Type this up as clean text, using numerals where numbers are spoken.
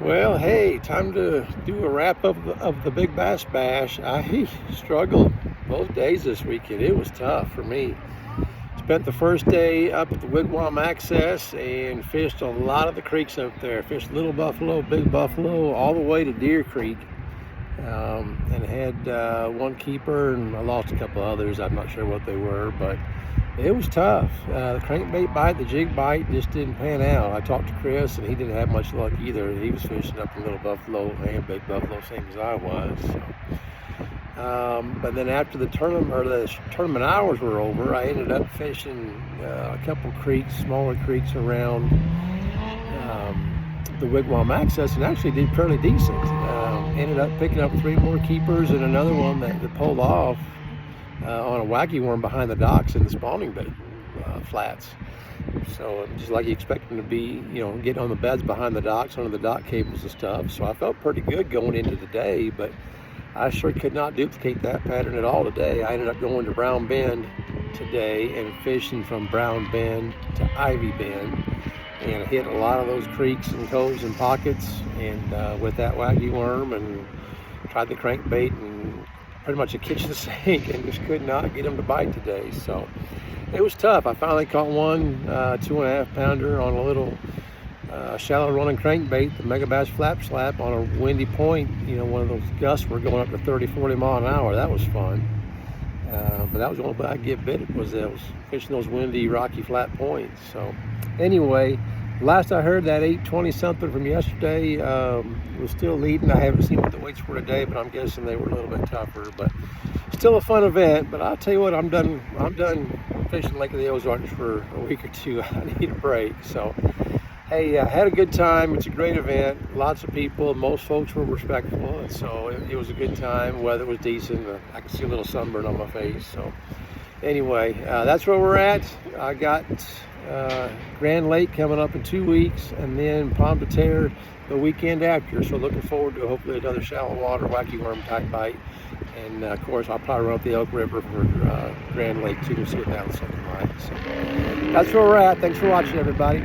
Well, hey, time to do a wrap of the Big Bass Bash. I struggled both days this weekend. It was tough for me. Spent the first day up at the Wigwam Access and fished a lot of the creeks up there. Fished Little Buffalo, Big Buffalo, all the way to Deer Creek. And had one keeper, and I lost a couple others. I'm not sure what they were, but it was tough. The crankbait bite, the jig bite just didn't pan out. I talked to Chris, and he didn't have much luck either. He was fishing up in Little Buffalo and Big Buffalo, same as I was. So. But then after the tournament hours were over, I ended up fishing a couple creeks, smaller creeks around the Wigwam Access, and actually did fairly decent. Ended up picking up 3 more keepers and another one that pulled off on a wacky worm behind the docks in the spawning bed flats. So just like you expect them to be, get on the beds behind the docks, under the dock cables and stuff. So I felt pretty good going into the day, but I sure could not duplicate that pattern at all today. I ended up going to Brown Bend today and fishing from Brown Bend to Ivy Bend, and I hit a lot of those creeks and coves and pockets, and with that wacky worm, and tried the crankbait and pretty much a kitchen sink, and just could not get them to bite today. So it was tough. I finally caught one 2.5 pounder on a little shallow running crankbait, the Mega Bass Flap Slap, on a windy point. One of those gusts were going up to 30-40 mile an hour. That was fun. But that was the only way I get bit, was fishing those windy, rocky, flat points. So anyway, last I heard, that 820 something from yesterday was still leading. I haven't seen what the weights were today, but I'm guessing they were a little bit tougher. But still a fun event. But I'll tell you what, I'm done fishing Lake of the Ozarks for a week or two. I need a break. So hey, had a good time. It's a great event. Lots of people. Most folks were respectful, and so it was a good time. Weather was decent. I could see a little sunburn on my face. So anyway, that's where we're at. I got Grand Lake coming up in 2 weeks, and then Palm de Terre the weekend after. So looking forward to hopefully another shallow water wacky worm type bite. And of course, I'll probably run up the Elk River for Grand Lake too, to see what that was looking like. So that's where we're at. Thanks for watching, everybody.